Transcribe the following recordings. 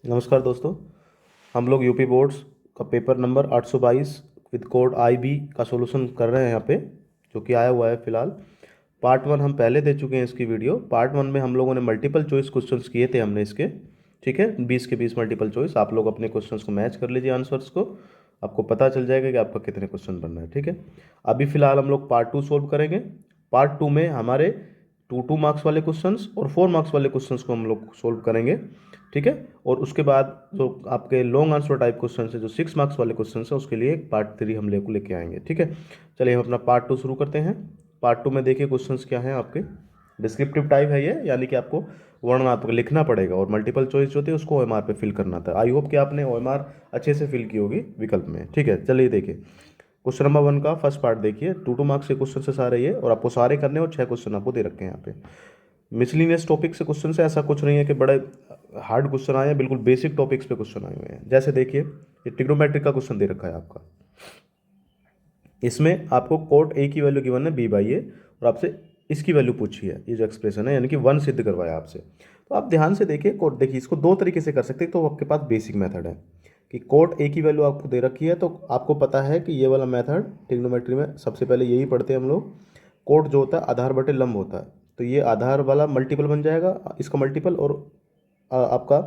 नमस्कार दोस्तों। हम लोग यूपी बोर्ड्स का paper number 822 with code IB का सॉल्यूशन कर रहे हैं यहाँ पे, जो कि आया हुआ है फिलहाल। पार्ट 1 हम पहले दे चुके हैं इसकी वीडियो। पार्ट 1 में हम लोगों ने मल्टीपल चॉइस क्वेश्चंस किए थे हमने इसके। ठीक है, 20 के 20 मल्टीपल चॉइस। आप लोग अपने क्वेश्चंस को मैच कर लीजिए आंसर्स को, आपको पता चल जाएगा कि आपका कितने क्वेश्चन बनना है। ठीक है, अभी फिलहाल हम लोग पार्ट 2 सोल्व करेंगे। पार्ट 2 में हमारे 2 मार्क्स वाले क्वेश्चंस और 4 मार्क्स वाले क्वेश्चंस को हम लोग सोल्व करेंगे। ठीक है, और उसके बाद जो आपके लॉन्ग आंसर टाइप क्वेश्चन है, जो 6 मार्क्स वाले क्वेश्चन है, उसके लिए पार्ट 3 हम लेके आएंगे। ठीक है, चलिए हम अपना पार्ट 2 शुरू करते हैं। पार्ट 2 में देखिए क्वेश्चंस क्या हैं आपके। डिस्क्रिप्टिव टाइप है ये, यानी कि आपको वर्णनात्मक लिखना पड़ेगा, और मल्टीपल चॉइस जो होती है उसको OMR पे फिल करना था। आई होप कि आपने OMR अच्छे से फिल की होगी विकल्प में। ठीक है, चलिए देखिए क्वेश्चन नंबर 1 का फर्स्ट पार्ट देखिए। 2 मार्क्स के क्वेश्चन से सारे ये, और आपको सारे करने, और 6 क्वेश्चन आपको दे रखे हैं यहाँ पे। मिसलिनियस टॉपिक से क्वेश्चन से ऐसा कुछ नहीं है कि बड़े हार्ड क्वेश्चन आए हैं, बिल्कुल बेसिक टॉपिक्स पे क्वेश्चन आए हुए हैं। जैसे देखिए ये ट्रिग्नोमेट्री का क्वेश्चन दे रखा है आपका। इसमें आपको कोट A की वैल्यू गिवन है B/A, और आपसे इसकी वैल्यू पूछी है, ये जो एक्सप्रेशन है, यानी कि 1 सिद्ध करवाया आपसे। तो आप ध्यान से देखिए कोट, देखिए इसको दो तरीके से कर सकते हैं। तो आपके पास बेसिक मेथड है कि कोट A की वैल्यू आपको दे रखी है, तो आपको पता है कि ये वाला मेथड ट्रिग्नोमेट्री में सबसे पहले यही पढ़ते हैं हम लोग। कोट जो होता है आधार बटे लंब होता है, तो ये आधार वाला मल्टीपल बन जाएगा इसका मल्टीपल, और आपका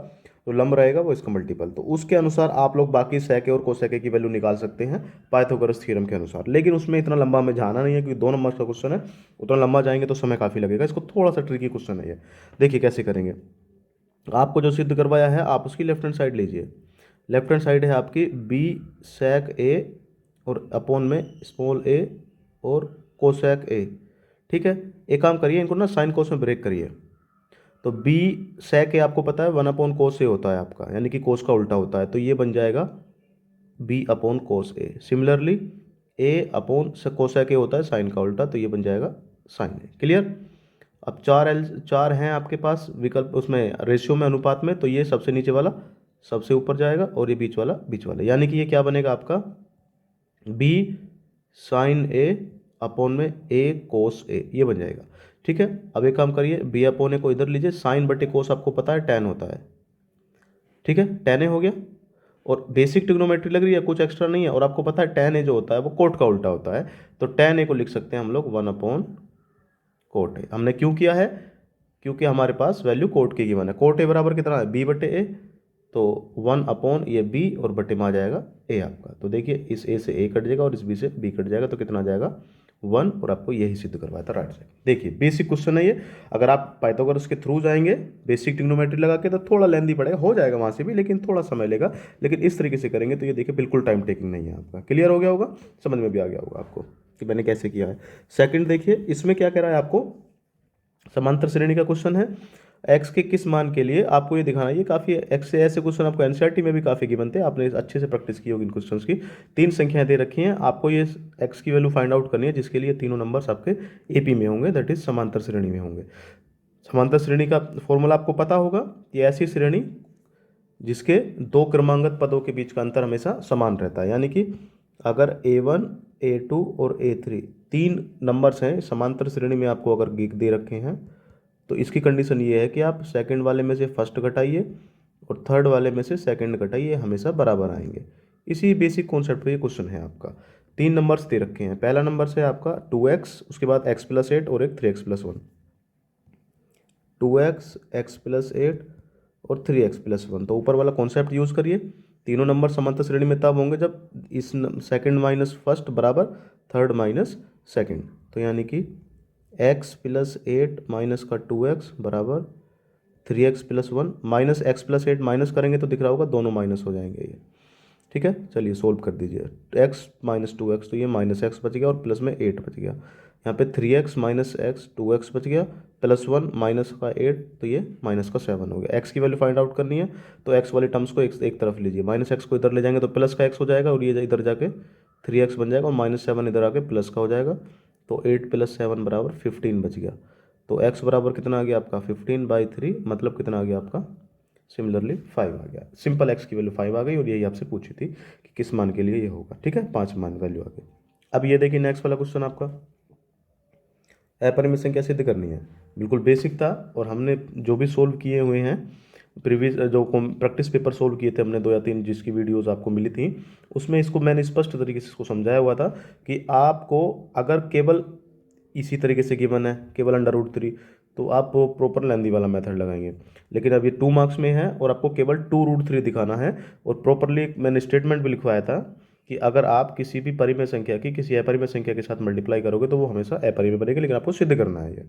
जो लंब रहेगा वो इसका मल्टीपल। तो उसके अनुसार आप लोग बाकी सेके और कोसेके की वैल्यू निकाल सकते हैं पाइथागोरस थ्योरम के अनुसार। लेकिन उसमें इतना लंबा हमें जाना नहीं है, क्योंकि 2 नंबर का क्वेश्चन है, उतना लंबा जाएंगे तो समय काफ़ी लगेगा। इसको थोड़ा सा ट्रिकी क्वेश्चन है ये। देखिए कैसे करेंगे। आपको जो सिद्ध करवाया है आप उसकी लेफ्ट हैंड साइड लीजिए। लेफ्ट हैंड साइड है आपकी B/A और अपॉन में स्मॉल a और कोसेक A। ठीक है, एक काम करिए, इनको ना साइन कोस में ब्रेक करिए। तो B/sec A आपको पता है 1/cos A होता है आपका, यानी कि कोस का उल्टा होता है, तो ये बन जाएगा B/cos A। Similarly A/cosec A होता है साइन का उल्टा, तो ये बन जाएगा साइन A। क्लियर। अब चार हैं आपके पास विकल्प, उसमें रेशियो में, अनुपात में, तो ये सबसे नीचे वाला सबसे ऊपर जाएगा, और ये बीच वाला, यानी कि ये क्या बनेगा आपका B साइन A अपॉन में A कोस A, ये बन जाएगा। ठीक है, अब एक काम करिए, B/A को इधर लीजिए। साइन बटे कोस आपको पता है टैन होता है। ठीक है, टैन ए हो गया, और बेसिक ट्रिग्नोमेट्री लग रही है, कुछ एक्स्ट्रा नहीं है, और आपको पता है टैन ए जो होता है वो कोट का उल्टा होता है। तो टैन ए को लिख सकते हैं हम लोग 1/कोट ए। हमने क्यों किया है, क्योंकि हमारे पास वैल्यू कोट की गिवन है। कोट ए बराबर कितना है B/A, तो 1/ ये B और बटे में आ जाएगा A आपका। तो देखिए इस A से A कट जाएगा और इस B से B कट जाएगा, तो कितना आ जाएगा 1, और आपको यही सिद्ध करवाया था राइट साइड। देखिए बेसिक क्वेश्चन है ये। अगर आप पाइथागोरस के थ्रू जाएंगे बेसिक ट्रिग्नोमेट्री लगा के, तो थोड़ा लेंदी पड़ेगा, हो जाएगा वहाँ से भी, लेकिन थोड़ा समय लेगा। लेकिन इस तरीके से करेंगे तो ये देखिए बिल्कुल टाइम टेकिंग नहीं है आपका। क्लियर हो गया होगा, समझ में भी आ गया होगा आपको कि मैंने कैसे किया है। सेकंड देखिए, इसमें क्या कह रहा है आपको, समांतर श्रेणी का क्वेश्चन है। एक्स के किस मान के लिए आपको ये दिखाना है। ये काफ़ी एक्स से ऐसे क्वेश्चन आपको एनसीईआरटी में भी काफ़ी गिवन थे, आपने अच्छे से प्रैक्टिस की होगी इन क्वेश्चंस की। 3 संख्याएं दे रखी हैं, आपको ये एक्स की वैल्यू फाइंड आउट करनी है, जिसके लिए तीनों नंबर्स आपके AP में होंगे, दैट इज समांतर श्रेणी में होंगे। समांतर श्रेणी का फॉर्मूला आपको पता होगा, ये ऐसी श्रेणी जिसके 2 क्रमांगत पदों के बीच का अंतर हमेशा समान रहता है। यानी कि अगर A1 A2 और A3 3 नंबर्स हैं समांतर श्रेणी में, आपको अगर दे रखे हैं, तो इसकी कंडीशन ये है कि आप सेकंड वाले में से फर्स्ट घटाइए और थर्ड वाले में से सेकंड घटाइए, हमेशा बराबर आएंगे। इसी बेसिक कॉन्सेप्ट पे ये क्वेश्चन है आपका। 3 नंबर्स दे रखे हैं। पहला नंबर से आपका 2x, उसके बाद x+8 और एक 3x+1। 2x, x+8 और 3x+1। तो ऊपर वाला कॉन्सेप्ट यूज करिए। तीनों नंबर समांतर श्रेणी में तब होंगे जब इस सेकंड माइनस फर्स्ट बराबर थर्ड माइनस सेकंड। तो यानी कि x+8 माइनस का 2x बराबर 3x+1, माइनस x+8 माइनस करेंगे तो दिख रहा होगा दोनों माइनस हो जाएंगे ये। ठीक है, चलिए सोल्व कर दीजिए। x माइनस 2x, तो ये माइनस x बच गया और प्लस में 8 बच गया। यहाँ पे 3x माइनस x 2x बच गया, +1 माइनस का 8, तो ये माइनस का 7 हो गया। x की वैल्यू फाइंड आउट करनी है, तो x वाले टर्म्स को एक तरफ लीजिए। माइनस x को इधर ले जाएंगे तो प्लस का x हो जाएगा, और ये इधर जाके 3x बन जाएगा, और -7 इधर आके प्लस का हो जाएगा। तो 8 + 7 बराबर 15 बच गया। तो x बराबर कितना आ गया आपका 15/3, मतलब कितना आ गया आपका सिमिलरली 5 आ गया। सिंपल x की वैल्यू 5 आ गई, और यही आपसे पूछी थी कि किस मान के लिए ये होगा। ठीक है, 5 मान वैल्यू आ गई। अब ये देखिए नेक्स्ट वाला क्वेश्चन आपका, अपरिमेय संख्या सिद्ध करनी है। बिल्कुल बेसिक था, और हमने जो भी सोल्व किए हुए हैं प्रीवियस जो प्रैक्टिस पेपर सोल्व किए थे हमने 2 या 3 जिसकी वीडियोस आपको मिली थी, उसमें इसको मैंने स्पष्ट तरीके से इसको समझाया हुआ था कि आपको अगर केवल इसी तरीके से गिवन है केवल अंडर रूट 3, तो आप वो प्रॉपर लेंदी वाला मेथड लगाएंगे। लेकिन अब ये 2 मार्क्स में है और आपको केवल 2√3 दिखाना है, और प्रॉपरली मैंने स्टेटमेंट भी लिखवाया था कि अगर आप किसी भी परिमेय संख्या की किसी अपरिमेय संख्या के साथ मल्टीप्लाई करोगे तो वो हमेशा अपरिमेय बनेगी, लेकिन आपको सिद्ध करना है ये।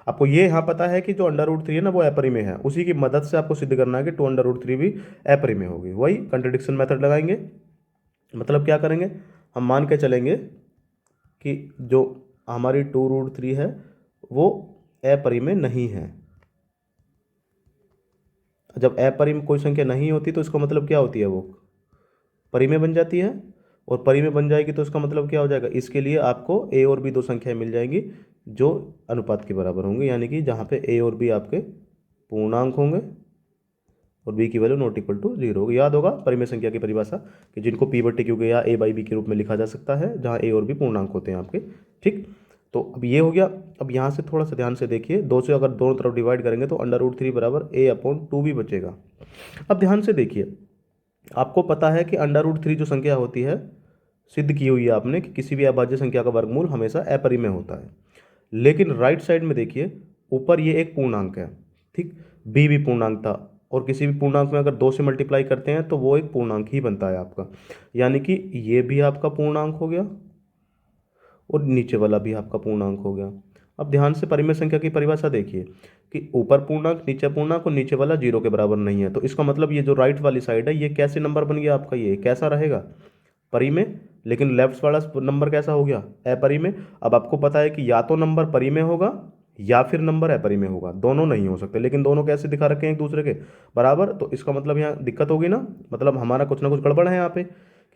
आपको ये यहाँ पता है कि जो अंडर रूट 3 है ना वो अपरिमेय है, उसी की मदद से आपको सिद्ध करना है कि 2√3 भी अपरिमेय होगी। वही कंट्रडिक्शन मेथड लगाएंगे। मतलब क्या करेंगे, हम मान के चलेंगे कि जो हमारी 2√3 है वो अपरिमेय नहीं है। जब अपरिमेय कोई संख्या नहीं होती तो इसका मतलब क्या होती है, वो परिमेय बन जाती है, और परिमेय बन जाएगी तो इसका मतलब क्या हो जाएगा, इसके लिए आपको ए और बी दो संख्याएं मिल जाएंगी जो अनुपात के बराबर होंगे, यानी कि जहाँ पे ए और बी आपके पूर्णांक होंगे और बी की वैल्यू नॉट इक्वल टू 0 होगी। याद होगा परिमेय संख्या की परिभाषा कि जिनको p/q के या a/b के रूप में लिखा जा सकता है, जहाँ ए और बी पूर्णांक होते हैं आपके। ठीक, तो अब ये हो गया। अब यहाँ से थोड़ा सा ध्यान से देखिए, 2 से अगर दोनों तरफ डिवाइड करेंगे तो अंडर रूट 3 बराबर a/2 भी बचेगा। अब ध्यान से देखिए, आपको पता है कि अंडर रूट 3 जो संख्या होती है, सिद्ध की हुई है आपने कि किसी भी अभाज्य संख्या का वर्गमूल हमेशा अपरिमेय होता है। लेकिन राइट साइड में देखिए, ऊपर ये एक पूर्णांक है, ठीक, बी भी पूर्णांक था, और किसी भी पूर्णांक में अगर 2 से मल्टीप्लाई करते हैं तो वो एक पूर्णांक ही बनता है आपका, यानी कि ये भी आपका पूर्णांक हो गया और नीचे वाला भी आपका पूर्णांक हो गया। अब ध्यान से परिमेय संख्या की परिभाषा देखिए कि ऊपर पूर्णांक नीचे पूर्णांक और नीचे वाला 0 के बराबर नहीं है, तो इसका मतलब ये जो राइट वाली साइड है ये कैसे नंबर बन गया आपका, ये कैसा रहेगा, परिमेय। लेकिन लेफ्ट वाला नंबर कैसा हो गया, अपरिमेय। अब आपको पता है कि या तो नंबर परिमेय होगा या फिर नंबर अपरिमेय होगा, दोनों नहीं हो सकते। लेकिन दोनों कैसे दिखा रखे हैं एक दूसरे के बराबर, तो इसका मतलब यहाँ दिक्कत होगी ना, मतलब हमारा कुछ ना कुछ गड़बड़ है यहाँ पे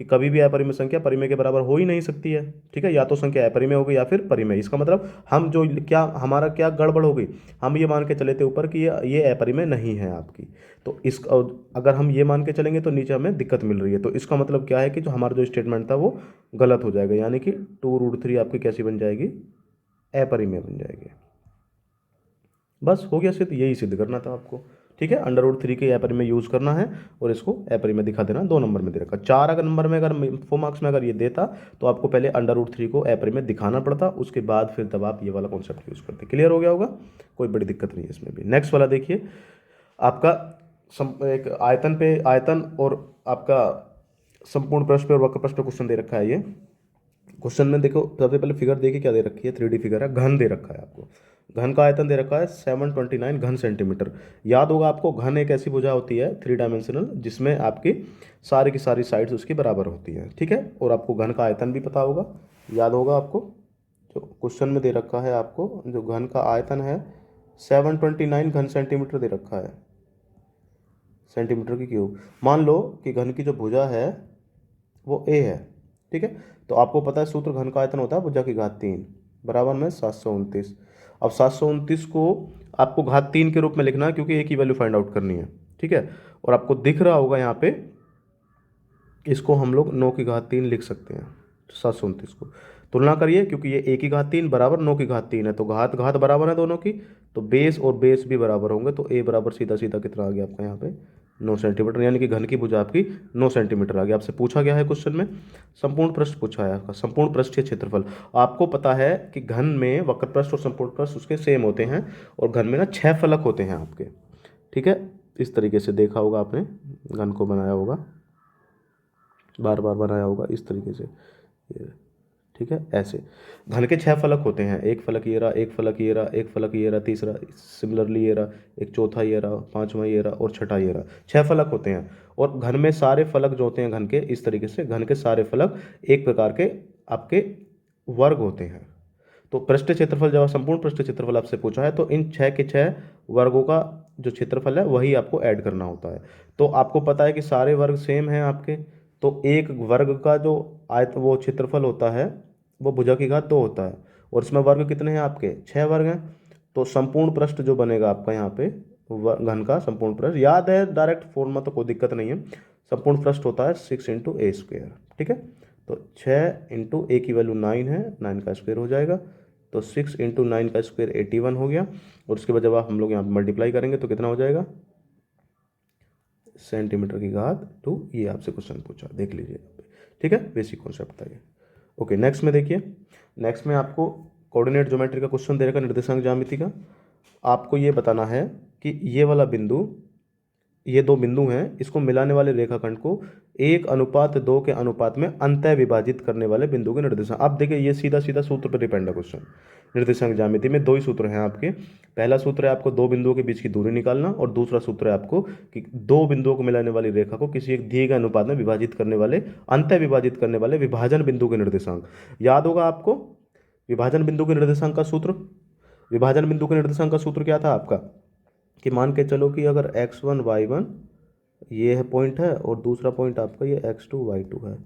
कि कभी भी अपरिमेय संख्या परिमेय के बराबर हो ही नहीं सकती है। ठीक है, या तो संख्या अपरिमेय होगी या फिर परिमेय। इसका मतलब हम जो क्या हमारा क्या गड़बड़ हो गई, हम ये मान के चले थे ऊपर कि ये अपरिमेय नहीं है आपकी, तो इस अगर हम ये मान के चलेंगे तो नीचे हमें दिक्कत मिल रही है। तो इसका मतलब क्या है कि जो हमारा जो स्टेटमेंट था वो गलत हो जाएगा, यानी कि 2√3 आपकी कैसी बन जाएगी, अपरिमेय बन जाएगी। बस हो गया सिद्ध, यही सिद्ध करना था आपको। ठीक है, अंडर रूट 3 के अपरिमेय यूज़ करना है और इसको अपरिमेय दिखा देना। 2 नंबर में दे रखा, 4 अगर नंबर में अगर 4 मार्क्स में अगर ये देता तो आपको पहले अंडर रूट 3 को अपरिमेय दिखाना पड़ता, उसके बाद फिर तब आप ये वाला कॉन्सेप्ट यूज़ करते। क्लियर हो गया होगा, कोई बड़ी दिक्कत नहीं है इसमें भी। नेक्स्ट वाला देखिए, आपका एक आयतन पे आयतन और आपका संपूर्ण पृष्ठ पे और वक्र पृष्ठ पे क्वेश्चन दे रखा है। ये क्वेश्चन में देखो, सबसे पहले फिगर देखिए क्या दे रखी है, 3D फिगर है, घन दे रखा है आपको। घन का आयतन दे रखा है 729 घन सेंटीमीटर। याद होगा आपको, घन एक ऐसी भुजा होती है 3 डायमेंशनल जिसमें आपकी सारी की सारी साइड्स उसकी बराबर होती हैं। ठीक है, और आपको घन का आयतन भी पता होगा, याद होगा आपको। जो क्वेश्चन में दे रखा है आपको, जो घन का आयतन है 729 घन सेंटीमीटर दे रखा है, सेंटीमीटर की क्यूब। मान लो कि घन की जो भुजा है वो ए है। ठीक है, तो आपको पता है सूत्र घन का आयतन होता है भुजा की घात 3 बराबर में 729। अब 729 को आपको घात 3 के रूप में लिखना है क्योंकि एक ही वैल्यू फाइंड आउट करनी है। ठीक है, और आपको दिख रहा होगा यहाँ पे, इसको हम लोग 9 की घात 3 लिख सकते हैं। 729 को तुलना करिए, क्योंकि ये एक की घात 3 बराबर 9 की घात 3 है, तो घात घात बराबर है दोनों की, तो बेस और बेस भी बराबर होंगे, तो ए बराबर सीधा सीधा कितना आ गया आपका यहाँ पे 9 सेंटीमीटर, यानी कि घन की भुजा आपकी 9 सेंटीमीटर आ गया। आपसे पूछा गया है क्वेश्चन में संपूर्ण पृष्ठ पूछा है आपका, संपूर्ण पृष्ठीय क्षेत्रफल। आपको पता है कि घन में वक्र पृष्ठ और संपूर्ण पृष्ठ उसके सेम होते हैं, और घन में ना 6 फलक होते हैं आपके। ठीक है, इस तरीके से देखा होगा आपने, घन को बनाया होगा, बार बार बनाया होगा इस तरीके से ये। ठीक है, ऐसे घन के 6 फलक होते हैं, एक फलक ये रहा, एक फलक ये रहा, एक फलक ये रहा, तीसरा सिमिलरली ये रहा, एक चौथा ये रहा, पांचवा ये रहा और छठा ये रहा। 6 फलक होते हैं, और घन में सारे फलक जो होते हैं घन के, इस तरीके से घन के सारे फलक एक प्रकार के आपके वर्ग होते हैं। तो पृष्ठ क्षेत्रफल, जब संपूर्ण पृष्ठ क्षेत्रफल आपसे पूछा है तो इन 6 के 6 वर्गों का जो क्षेत्रफल है वही आपको ऐड करना होता है। तो आपको पता है कि सारे वर्ग सेम हैं आपके, तो एक वर्ग का जो आयत वो क्षेत्रफल होता है वो भुजा की घात 2 होता है, और इसमें वर्ग कितने हैं आपके, 6 वर्ग हैं। तो संपूर्ण पृष्ठ जो बनेगा आपका यहाँ पे, घन का संपूर्ण पृष्ठ, याद है डायरेक्ट फॉर्मूला तो कोई दिक्कत नहीं है। संपूर्ण पृष्ठ होता है 6 × a²। ठीक है, तो 6 × a की वैल्यू 9 है, 9 का स्क्वायर हो जाएगा, तो 6 × 9 का स्क्वायर 81 हो गया। और उसके बाद जब आप हम लोग यहाँ मल्टीप्लाई करेंगे तो कितना हो जाएगा, सेंटीमीटर की घात 2, ये आपसे क्वेश्चन पूछा, देख लीजिए। ठीक है, बेसिक कॉन्सेप्ट था ये। ओके, नेक्स्ट में देखिए, नेक्स्ट में आपको कोऑर्डिनेट ज्योमेट्री का क्वेश्चन दे रखा, निर्देशांक ज्यामिति का। आपको ये बताना है कि ये वाला बिंदु, ये दो बिंदु हैं, इसको मिलाने वाले रेखाखंड को 1:2 के अनुपात में अंतः विभाजित करने वाले बिंदु के निर्देशांक। आप देखिए ये सीधा सीधा सूत्र पर डिपेंड है क्वेश्चन। निर्देशांक ज्यामिति में दो ही सूत्र हैं आपके। पहला सूत्र है आपको दो बिंदुओं के बीच की दूरी निकालना, और दूसरा सूत्र है आपको कि दो बिंदुओं को मिलाने वाली रेखा को किसी एक दिए गए अनुपात में विभाजित करने वाले, अंतः विभाजित करने वाले विभाजन बिंदु के निर्देशांक। याद होगा आपको विभाजन बिंदु के निर्देशांक का सूत्र। विभाजन बिंदु के निर्देशांक का सूत्र क्या था आपका, कि मान के चलो कि अगर x1 y1 ये है पॉइंट है, और दूसरा पॉइंट आपका ये x2 y2 है।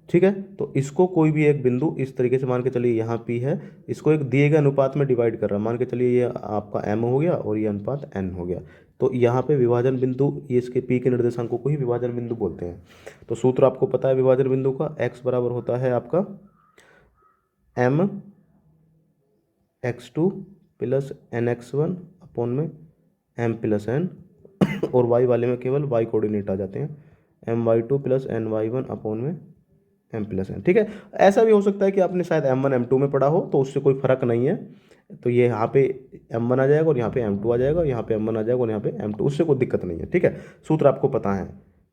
ठीक है, तो इसको कोई भी एक बिंदु इस तरीके से मान के चलिए, यहाँ P है, इसको एक दिए गए अनुपात में डिवाइड कर रहा है, मान के चलिए ये आपका M हो गया और ये अनुपात N हो गया। तो यहाँ पे विभाजन बिंदु, ये इसके P के निर्देशांकों को ही विभाजन बिंदु बोलते हैं। तो सूत्र आपको पता है विभाजन बिंदु का, x बराबर होता है आपका M x2 plus NX1 upon में M प्लस N, और y वाले में केवल y कोऑर्डिनेट आ जाते हैं, My2 प्लस NY1 अपॉन में M प्लस N। ठीक है, ऐसा भी हो सकता है कि आपने शायद M1 M2 में पढ़ा हो, तो उससे कोई फर्क नहीं है। तो ये यहाँ पे M1 आ जाएगा और यहाँ पे M2 आ जाएगा, यहाँ पे M1 आ जाएगा और यहाँ पे M2, उससे कोई दिक्कत नहीं है। ठीक है, सूत्र आपको पता है।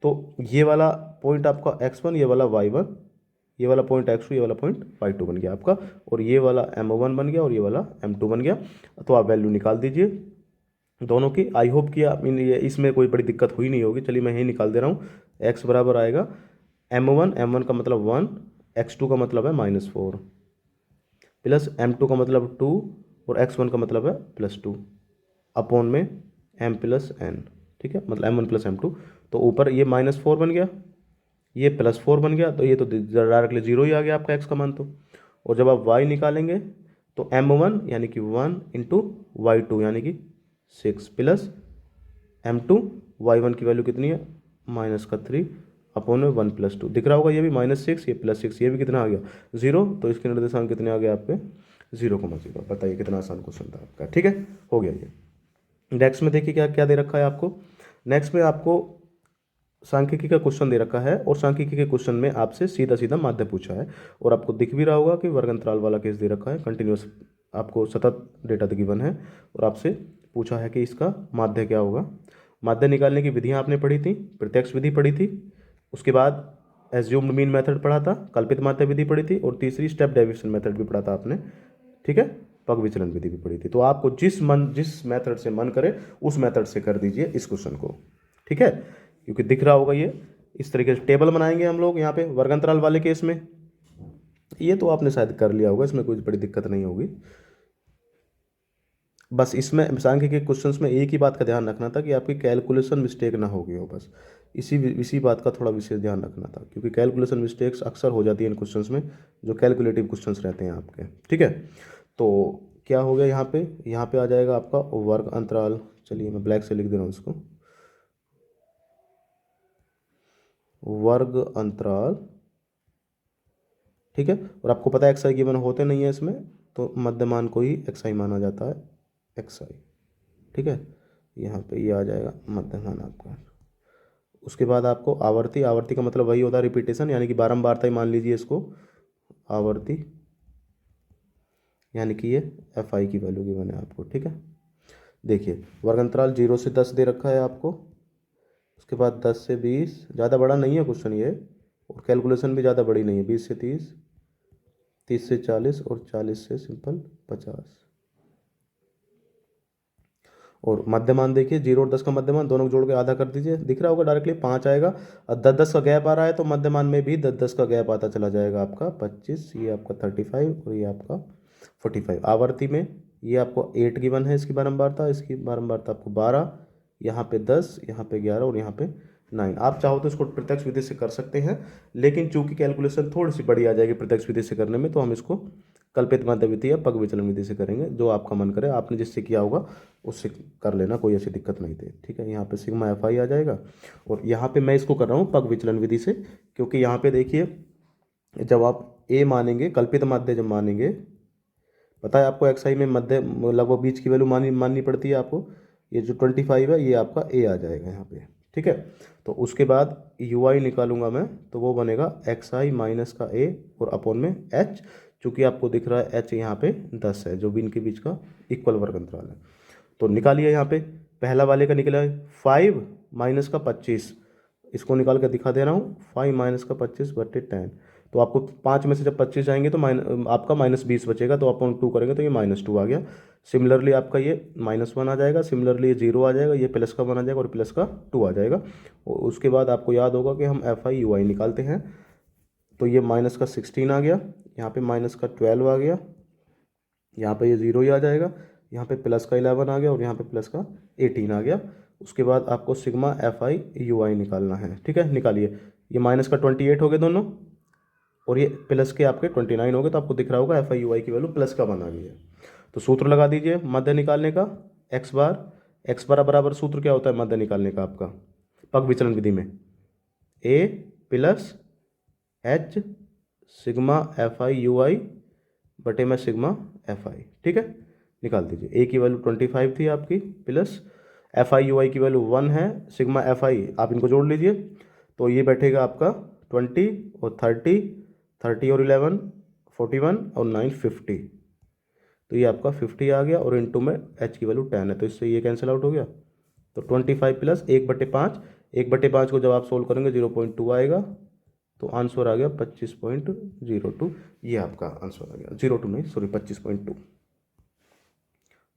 तो ये वाला पॉइंट आपका x1, ये वाला y1, ये वाला पॉइंट x2, ये वाला पॉइंट y2 बन गया आपका, और ये वाला M1 बन गया और ये वाला M2 बन गया। तो आप वैल्यू निकाल दीजिए दोनों की। आई होप कि आप इसमें कोई बड़ी दिक्कत हुई नहीं होगी। चलिए मैं यही निकाल दे रहा हूँ। x बराबर आएगा M1 का मतलब 1, x2 का मतलब है -4, प्लस M2 का मतलब 2, और x1 का मतलब है +2 अपॉन में M प्लस N। ठीक है, मतलब M1 प्लस M2। तो ऊपर ये -4 बन गया, ये +4 बन गया, तो ये तो डायरेक्टली 0 ही आ गया आपका x का मान। तो और जब आप y निकालेंगे तो M1 यानी कि 1 इंटू y2 यानी कि 6, प्लस M2, y1 की वैल्यू कितनी है -3 अपॉन में 1 + 2, दिख रहा होगा ये भी -6, ये +6, ये भी कितना आ गया 0। तो इसके निर्देशांक कितने आ गए आपके 0,0। बताइए कितना आसान क्वेश्चन था आपका। ठीक है, हो गया ये। नेक्स्ट में देखिए क्या क्या दे रखा है आपको। नेक्स्ट में आपको सांख्यिकी का क्वेश्चन दे रखा है, और सांख्यिकी के क्वेश्चन में आपसे सीधा सीधा माध्य पूछा है, और आपको दिख भी रहा होगा कि वर्ग अंतराल वाला केस दे रखा है, कंटिन्यूस आपको सतत डेटा गिवन है, और आपसे पूछा है कि इसका माध्य क्या होगा। माध्य निकालने की विधियां आपने पढ़ी थी, प्रत्यक्ष विधि पढ़ी थी, उसके बाद एज्यूम्ड मीन मेथड पढ़ा था, कल्पित माध्य विधि पढ़ी थी, और तीसरी स्टेप डेविएशन मेथड भी पढ़ा था आपने। ठीक है, पग विचलन विधि भी पढ़ी थी। तो आपको जिस मेथड से मन करे उस मेथड से कर दीजिए इस क्वेश्चन को। ठीक है, क्योंकि दिख रहा होगा ये इस तरीके से टेबल बनाएंगे हम लोग यहाँ पे वर्ग अंतराल वाले केस में। ये तो आपने शायद कर लिया होगा, इसमें कोई बड़ी दिक्कत नहीं होगी। बस इसमें सांख्यिकी के क्वेश्चंस में एक ही बात का ध्यान रखना था कि आपकी कैलकुलेशन मिस्टेक ना हो गई हो, बस इसी बात का थोड़ा विशेष ध्यान रखना था, क्योंकि कैलकुलेशन मिस्टेक्स अक्सर हो जाती है इन क्वेश्चंस में, जो कैलकुलेटिव क्वेश्चंस रहते हैं आपके। ठीक है, तो क्या हो गया यहाँ पे आ जाएगा आपका वर्ग अंतराल। चलिए मैं ब्लैक से लिख दे रहा हूँ इसको, वर्ग अंतराल। ठीक है, और आपको पता है एक्स आई गिवन होते नहीं है इसमें, तो मध्यमान को ही एक्स आई माना जाता है, एक्स आई। ठीक है, यहाँ पे ये आ जाएगा मध्यमान आपका। उसके बाद आपको आवर्ती, आवर्ती का मतलब वही होता है रिपीटेशन, यानी कि बारंबारता ही मान लीजिए इसको आवर्ती, यानी कि ये एफ आई की वैल्यू गिवन है आपको। ठीक है, देखिए वर्ग अंतराल 0 से 10 दे रखा है आपको, उसके बाद 10 से 20, ज़्यादा बड़ा नहीं है क्वेश्चन ये, और कैलकुलेशन भी ज़्यादा बड़ी नहीं है, 20 से 30, 30 से 40, और 40 से सिंपल 50। और मध्यमान देखिए 0 और 10 का मध्यमान दोनों को जोड़ के आधा कर दीजिए, दिख रहा होगा डायरेक्टली 5 आएगा। और 10-10 का गैप आ रहा है, तो मध्यमान में भी 10-10 का गैप आता चला जाएगा आपका 25, ये आपका 35, और ये आपका 45। आवर्ती में ये आपको 8 गिवन है, इसकी बारंबारता आपको 12, यहाँ पे 10, यहाँ पे 11, और यहाँ पे 9। आप चाहो तो इसको प्रत्यक्ष विधि से कर सकते हैं, लेकिन चूंकि कैलकुलेशन थोड़ी सी बड़ी आ जाएगी प्रत्यक्ष विधि से करने में, तो हम इसको कल्पित माध्य विधि या पग विचलन विधि से करेंगे, जो आपका मन करे। आपने जिससे किया होगा उससे कर लेना, कोई ऐसी दिक्कत नहीं थी। ठीक है, यहाँ पे सिग्मा एफ आई आ जाएगा, और यहाँ पे मैं इसको कर रहा हूँ पग विचलन विधि से, क्योंकि यहाँ पे देखिए जब आप ए मानेंगे, कल्पित माध्य जब मानेंगे, पता है आपको एक्स आई में मध्य लगभग बीच की वैल्यू माननी पड़ती है आपको। ये जो 25 है ये आपका ए आ जाएगा यहाँ पे। ठीक है। तो उसके बाद यू आई निकालूंगा मैं, तो वो बनेगा एक्स आई माइनस का ए और अपॉन में एच, चूँकि आपको दिख रहा है एच यहाँ पे 10 है, जो भी इनके बीच का इक्वल वर्ग अंतराल है। तो निकालिए यहाँ पे, पहला वाले का निकला है 5 माइनस का 25, इसको निकाल कर दिखा दे रहा हूँ, 5 माइनस का 25 बटे 10। तो आपको 5 में से जब 25 जाएंगे तो आपका -20 बचेगा, तो अपॉन 2 करेंगे तो ये -2 आ गया। सिमिलरली आपका ये -1 आ जाएगा, सिमिलरली ये 0 आ जाएगा, ये प्लस का 1 आ जाएगा और प्लस का 2 आ जाएगा। और उसके बाद आपको याद होगा कि हम एफ आई यू आई निकालते हैं। तो ये माइनस का 16 आ गया, यहाँ पे माइनस का 12 आ गया, यहाँ पे ये 0 ही आ जाएगा, यहाँ पे प्लस का 11 आ गया और यहाँ पे प्लस का 18 आ गया। उसके बाद आपको सिग्मा एफ आई यू आई निकालना है, ठीक है। निकालिए, ये माइनस का 28 हो गए दोनों, और ये प्लस के आपके 29 हो गए, तो आपको दिख रहा होगा एफ आई यू आई की वैल्यू प्लस का बना गई है। तो सूत्र लगा दीजिए मध्य निकालने का, एक्स बार बराबर सूत्र क्या होता है मध्य निकालने का आपका पग विचलन विधि में, A plus H sigma F I U I बटे में सिग्मा एफ आई, ठीक है। निकाल दीजिए, ए की वैल्यू 25 थी आपकी, प्लस एफ आई यू आई की वैल्यू 1 है, सिग्मा एफ आई आप इनको जोड़ लीजिए, तो ये बैठेगा आपका 20 और 30 और 11 41 और 9 50, तो ये आपका 50 आ गया, और इनटू में एच की वैल्यू 10 है, तो इससे ये कैंसिल आउट हो गया। तो 25 प्लस 1/5, 1/5 को जब आप सोल्व करेंगे 0.2 आएगा, तो आंसर आ गया 25.02। ये आपका आंसर आ गया, 02 नहीं सॉरी 25.2,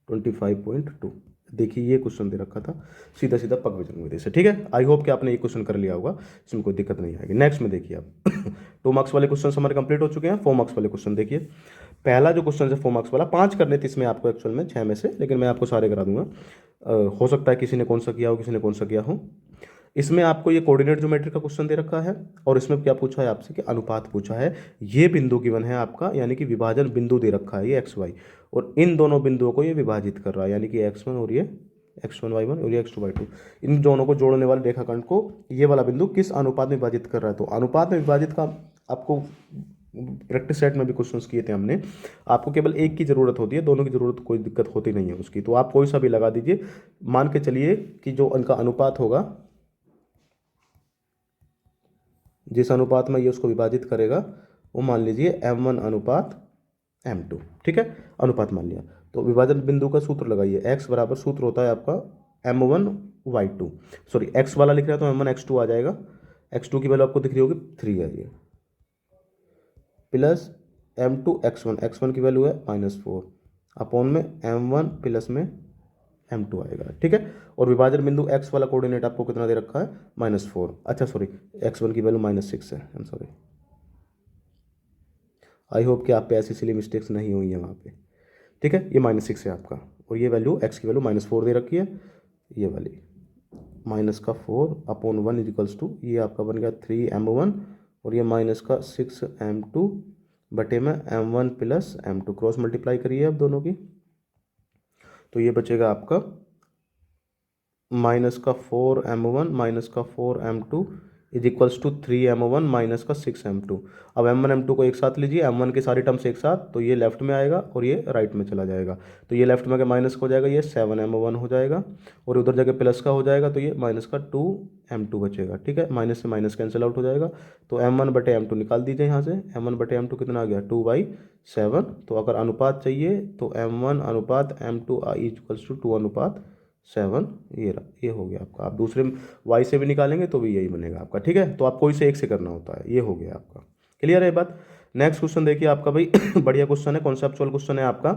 25.2। देखिए ये क्वेश्चन दे रखा था सीधा सीधा पग विचलन विधि से, ठीक है। आई होप कि आपने ये क्वेश्चन कर लिया होगा, इसमें कोई दिक्कत नहीं आएगी। नेक्स्ट में देखिए आप 2 मार्क्स वाले क्वेश्चन हमारे कंप्लीट हो चुके हैं। 4 मार्क्स वाले क्वेश्चन देखिए, पहला जो क्वेश्चन है 4 मार्क्स वाला, 5 करने थे इसमें आपको एक्चुअल में 6 में से, लेकिन मैं आपको सारे करा दूंगा। हो सकता है किसी ने कौन सा किया हो, किसी ने कौन सा किया हो। इसमें आपको ये कोऑर्डिनेट ज्योमेट्री का क्वेश्चन दे रखा है, और इसमें क्या पूछा है आपसे कि अनुपात पूछा है। ये बिंदु गिवन है आपका, यानी कि विभाजन बिंदु दे रखा है ये एक्स वाई, और इन दोनों बिंदुओं को ये विभाजित कर रहा है, यानी कि x1 और ये x1 y1 और ये x2 y2, इन दोनों को जोड़ने वाले रेखाखंड को ये वाला बिंदु किस अनुपात में विभाजित कर रहा है। तो अनुपात में विभाजित का आपको प्रैक्टिस सेट में भी क्वेश्चंस किए थे हमने, आपको केवल एक की जरूरत होती है, दोनों की जरूरत कोई दिक्कत होती नहीं है उसकी। तो आप कोई सा भी लगा दीजिए, मान के चलिए कि जो उनका अनुपात होगा, जिस अनुपात में ये उसको विभाजित करेगा, वो मान लीजिए m1 अनुपात m2, ठीक है। अनुपात मान लिया, तो विभाजन बिंदु का सूत्र लगाइए, x बराबर सूत्र होता है आपका m1 y2, सॉरी x वाला लिख रहा है तो m1 x2 आ जाएगा, x2 की वैल्यू आपको दिख रही होगी 3 है ये, प्लस m2 x1 की वैल्यू है -4, अपॉन में m1 प्लस में m2 आएगा, ठीक है। और विभाजन बिंदु x वाला कोऑर्डिनेट आपको कितना दे रखा है -4, अच्छा सॉरी x1 की वैल्यू -6 है, I am sorry. I hope कि आप पे ऐसी सिली मिस्टेक्स नहीं हुई है वहाँ पे, ठीक है। ये -6 है आपका, और ये वैल्यू x की वैल्यू -4 दे रखी है, ये वाली -4 अपॉन 1 इजिकल्स टू, ये आपका बन गया 3m1, और ये -6m2 बटे में m1 plus m2, cross multiply करिए अब दोनों की, तो ये बचेगा आपका -4m1 -4m2 is equals to 3m1 -6m2। अब m1 m2 को एक साथ लीजिए, m1 की सारी टर्म्स एक साथ, तो ये लेफ्ट में आएगा और ये राइट में चला जाएगा, तो ये लेफ्ट में का माइनस हो जाएगा, ये 7m1 हो जाएगा, और उधर जगह प्लस का हो जाएगा, तो ये -2m2 बचेगा, ठीक है। माइनस से माइनस कैंसिल आउट हो जाएगा, तो m1/m2 निकाल दीजिए यहाँ से, m1/m2 कितना आ गया 2/7। तो अगर अनुपात चाहिए तो m1 अनुपात m2 इक्वल्स टू 2:7, ये हो गया आपका। आप दूसरे y से भी निकालेंगे तो भी यही बनेगा आपका, ठीक है। तो आपको इसे एक से करना होता है, ये हो गया आपका, क्लियर है बात। नेक्स्ट क्वेश्चन देखिए आपका भाई बढ़िया क्वेश्चन है, कॉन्सेप्चुअल क्वेश्चन है आपका,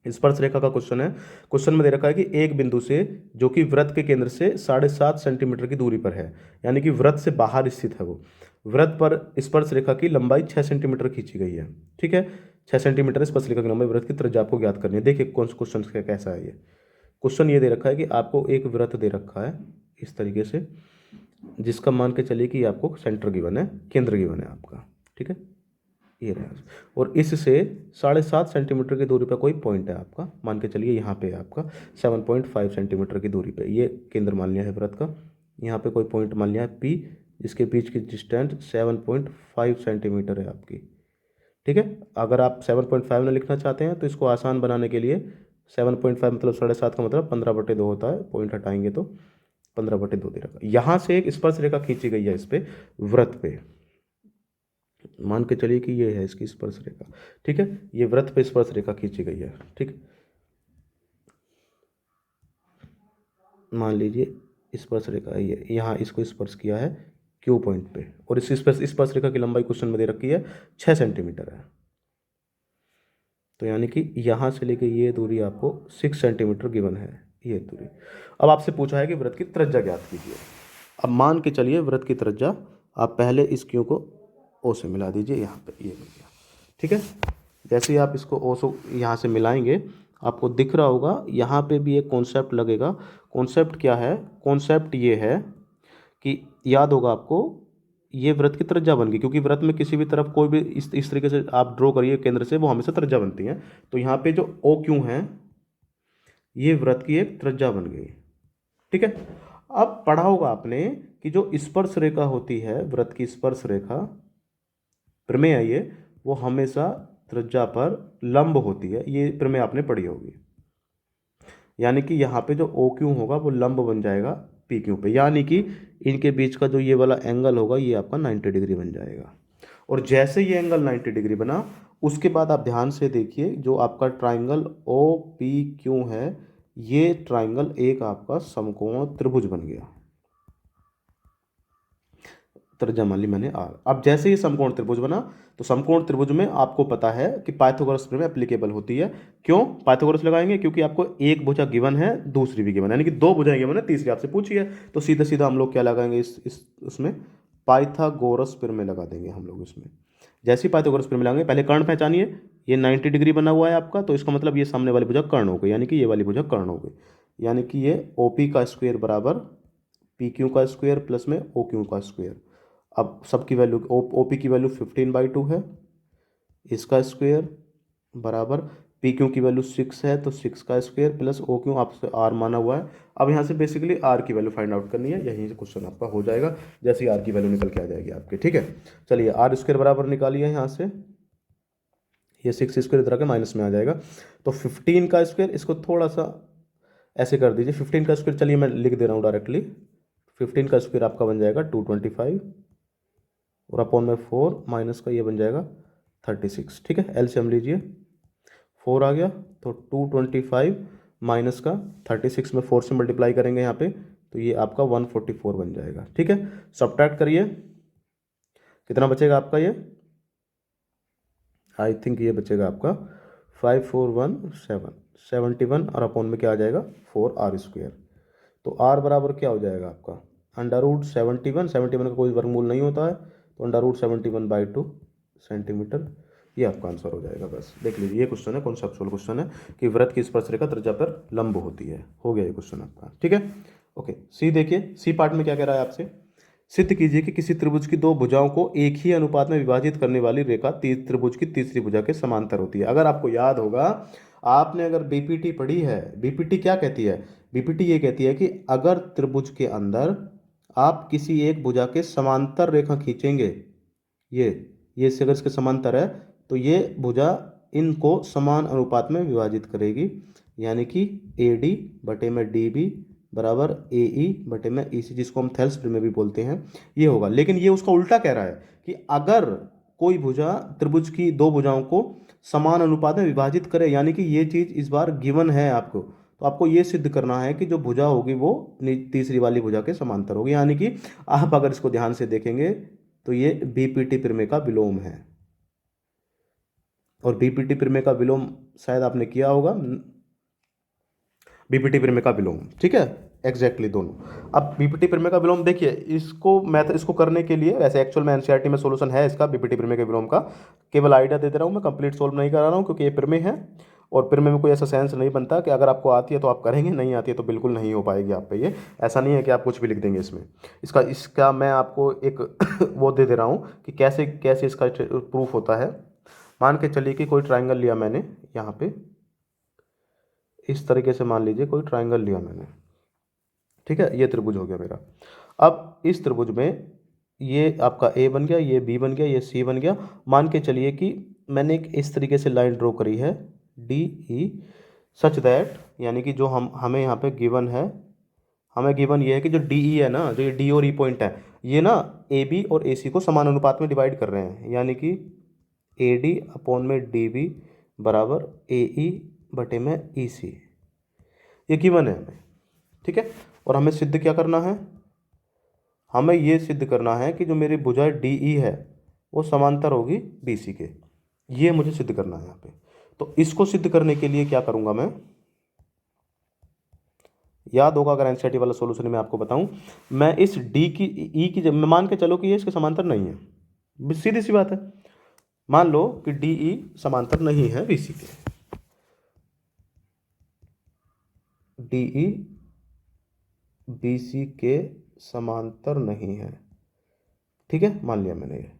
स्पर्श रेखा का क्वेश्चन है। क्वेश्चन में दे रखा है कि एक बिंदु से जो कि वृत्त के केंद्र से 7.5 सेंटीमीटर की दूरी पर है, यानी कि वृत्त से बाहर स्थित है वो, वृत्त पर स्पर्श रेखा की लंबाई 6 सेंटीमीटर खींची गई है, ठीक है। 6 सेंटीमीटर स्पर्श रेखा की लंबाई, वृत्त की त्रिज्या आपको ज्ञात करनी है। देखिए कौन सा क्वेश्चन कैसा है ये क्वेश्चन, ये दे रखा है कि आपको एक वृत्त दे रखा है इस तरीके से, जिसका मान के चलिए कि आपको सेंटर गिवन है, केंद्र गिवन है आपका, ठीक है, ये रहा, और इससे 7.5 सेंटीमीटर की दूरी पर कोई पॉइंट है आपका, मान के चलिए यहाँ पे आपका 7.5 सेंटीमीटर की दूरी पे ये केंद्र मान लिया है वृत्त का, यहाँ पे कोई पॉइंट मान लिया है P, जिसके बीच की डिस्टेंस 7.5 सेंटीमीटर है आपकी, ठीक है। अगर आप 7.5 में लिखना चाहते हैं तो इसको आसान बनाने के लिए 7.5 मतलब 7.5 का मतलब 15/2 होता है, पॉइंट हटाएंगे तो 15/2 दे रखा। यहाँ से एक स्पर्श रेखा खींची गई है इस पे वृत्त पे, मान के चलिए कि ये है इसकी स्पर्श रेखा, ठीक है, ये वृत्त पे स्पर्श रेखा खींची गई है, ठीक, मान लीजिए स्पर्श रेखा ये यहाँ इसको स्पर्श किया है क्यू पॉइंट पे, और इस स्पर्श रेखा की लंबाई क्वेश्चन में दे रखी है 6 सेंटीमीटर है। तो यानी कि यहाँ से लेके ये दूरी आपको 6 सेंटीमीटर गिवन है, ये दूरी। अब आपसे पूछा है कि वृत्त की त्रिज्या ज्ञात कीजिए। अब मान के चलिए वृत्त की त्रिज्या, आप पहले इस क्यू को ओ से मिला दीजिए, यहाँ पे ये मिल गया, ठीक है। जैसे ही आप इसको ओ से यहाँ से मिलाएंगे, आपको दिख रहा होगा यहाँ पे भी एक कॉन्सेप्ट लगेगा। कॉन्सेप्ट क्या है? कॉन्सेप्ट ये है कि याद होगा आपको, ये वृत्त की त्रिज्या बन गई, क्योंकि वृत्त में किसी भी तरफ कोई भी इस तरीके से आप ड्रॉ करिए केंद्र से, वो हमेशा त्रिज्या बनती है। तो यहाँ पे जो ओ क्यू है, ये वृत्त की एक त्रिज्या बन गई, ठीक है। अब पढ़ा होगा आपने कि जो स्पर्श रेखा होती है, वृत्त की स्पर्श रेखा, प्रमेय है ये, वो हमेशा त्रिज्या पर लंब होती है, ये प्रमेय आपने पढ़ी होगी। यानी कि यहाँ पे जो ओ क्यू होगा वो लंब बन जाएगा पी क्यू पे, यानी कि इनके बीच का जो ये वाला एंगल होगा ये आपका 90 डिग्री बन जाएगा। और जैसे ये एंगल 90 डिग्री बना, उसके बाद आप ध्यान से देखिए, जो आपका ट्राइंगल ओ पी क्यू है, ये ट्राइंगल एक आपका समकोण त्रिभुज बन गया। त्रिज्या मान ली मैंने आर। अब जैसे ये समकोण त्रिभुज बना, तो समकोण त्रिभुज में आपको पता है कि पाइथागोरस प्रमेय एप्लीकेबल होती है। क्यों पाइथागोरस लगाएंगे? क्योंकि आपको एक भुजा गिवन है, दूसरी भी गिवन है, यानी कि दो भुजाएं गिवन है, तीसरी आपसे पूछी है, तो सीधा सीधा हम लोग क्या लगाएंगे उसमें पाइथागोरस प्रमेय लगा देंगे हम लोग इसमें। जैसे ही पाइथागोरस प्रमेय लगाएंगे, पहले कर्ण पहचानिए, ये 90 डिग्री बना हुआ है आपका, तो इसका मतलब ये सामने वाली भुजा कर्ण हो गई, यानी कि ये वाली भुजा कर्ण हो गई, यानी कि ये ओपी का स्क्वायर बराबर पी क्यू का स्क्वायर प्लस में ओ क्यू का स्क्वायर। अब सबकी वैल्यू, ओ पी की वैल्यू 15/2 है, इसका स्क्वायर बराबर पी क्यू की वैल्यू 6 है, तो 6 का स्क्वायर प्लस ओ क्यू आपसे आर माना हुआ है। अब यहाँ से बेसिकली आर की वैल्यू फाइंड आउट करनी है, यहीं से क्वेश्चन आपका हो जाएगा, जैसे ही आर की वैल्यू निकल के आ जाएगी आपके, ठीक है। चलिए आर स्क्वायर बराबर निकालिए, यहाँ से ये 6 स्क्वायर इधर के माइनस में आ जाएगा, तो 15 का स्क्वायर, इसको थोड़ा सा ऐसे कर दीजिए, 15 का स्क्वायर, चलिए मैं लिख दे रहा हूँ डायरेक्टली, 15 का स्क्वायर आपका बन जाएगा 225 और अपॉन में 4 माइनस का ये बन जाएगा 36, ठीक है। एलसीएम लीजिए, 4 आ गया, तो 225 माइनस का 36 में 4 से मल्टीप्लाई करेंगे यहाँ पे, तो ये आपका 144 बन जाएगा, ठीक है। सब्ट्रैक्ट करिए, कितना बचेगा आपका ये, आई थिंक ये बचेगा आपका 5417 और अपॉन में क्या आ जाएगा 4r स्क्वायर। तो r बराबर क्या हो जाएगा आपका √71 का कोई वर्गमूल नहीं होता है, तो √71/2 सेंटीमीटर, ये आपका आंसर हो जाएगा। बस देख लीजिए, ये क्वेश्चन है, कॉन्सेप्चुअल क्वेश्चन है कि वृत्त की स्पर्श रेखा त्रिज्या पर लंब होती है। हो गया ये क्वेश्चन आपका, ठीक है। ओके, सी देखिए, सी पार्ट में क्या कह रहा है आपसे, सिद्ध कीजिए कि किसी त्रिभुज की दो भुजाओं को एक ही अनुपात में विभाजित करने वाली रेखा त्रिभुज की तीसरी भुजा के समांतर होती है। अगर आपको याद होगा, आपने अगर बीपीटी पढ़ी है, बीपीटी क्या कहती है, बीपीटी ये कहती है कि अगर त्रिभुज के अंदर आप किसी एक भुजा के समांतर रेखा खींचेंगे, ये अगर इसके समांतर है, तो ये भुजा इनको समान अनुपात में विभाजित करेगी, यानी कि AD बटे में DB बराबर AE बटे में EC, जिसको हम थेल्स प्रमेय भी बोलते हैं, ये होगा। लेकिन ये उसका उल्टा कह रहा है कि अगर कोई भुजा त्रिभुज की दो भुजाओं को समान अनुपात में विभाजित करे, यानी कि ये चीज़ इस बार गिवन है आपको, तो आपको ये सिद्ध करना है कि जो भुजा होगी वो तीसरी वाली भुजा के समांतर होगी। यानी कि आप अगर इसको ध्यान से देखेंगे तो ये बीपीटी प्रमेय का विलोम है, और बीपीटी प्रमेय का विलोम शायद आपने किया होगा, बीपीटी प्रमेय का विलोम, ठीक है, एग्जैक्टली दोनों। अब बीपीटी प्रमेय का विलोम देखिए, इसको करने के लिए, वैसे एक्चुअल में एनसीईआरटी में सॉल्यूशन है इसका बीपीटी प्रमेय के विलोम का, केवल आइडिया दे दे रहा हूँ मैं, कंप्लीट सोल्व नहीं करा रहा हूँ, क्योंकि ये प्रमेय है और प्रमेय में कोई ऐसा सेंस नहीं बनता कि अगर आपको आती है तो आप करेंगे, नहीं आती है तो बिल्कुल नहीं हो पाएगी आप पे। ये ऐसा नहीं है कि आप कुछ भी लिख देंगे इसमें, इसका मैं आपको एक वो दे दे रहा हूँ कि कैसे कैसे इसका प्रूफ होता है। मान के चलिए कि कोई ट्राइंगल लिया मैंने, यहाँ पे इस तरीके से मान लीजिए कोई ट्राइंगल लिया मैंने, ठीक है, ये त्रिभुज हो गया मेरा। अब इस त्रिभुज में ये आपका A बन गया, ये B बन गया, ये C बन गया। मान के चलिए कि मैंने एक इस तरीके से लाइन ड्रॉ करी है DE, सच दैट, यानी कि जो हमें यहाँ पे गिवन है, हमें गिवन ये है कि जो डी ई है ना, जो ये डी और ई पॉइंट है, ये ना ए बी और ए सी को समान अनुपात में डिवाइड कर रहे हैं, यानी कि ए डी अपॉन में डी बी बराबर ए ई बटे में ई सी, ये गिवन है हमें। ठीक है, और हमें सिद्ध क्या करना है, हमें ये सिद्ध करना है कि जो मेरी भुजा डी ई है वो समांतर होगी बी सी के, ये मुझे सिद्ध करना है यहाँ पे। तो इसको सिद्ध करने के लिए क्या करूँगा मैं, याद होगा अगर एनसीईआरटी वाला सॉल्यूशन में आपको बताऊं, मैं इस डी की ई की, जब मान के चलो कि ये इसके समांतर नहीं है, सीधी सी बात है, मान लो कि डी ई समांतर नहीं है बी सी के, डी ई बी सी के समांतर नहीं है। ठीक है, मान लिया मैंने ये।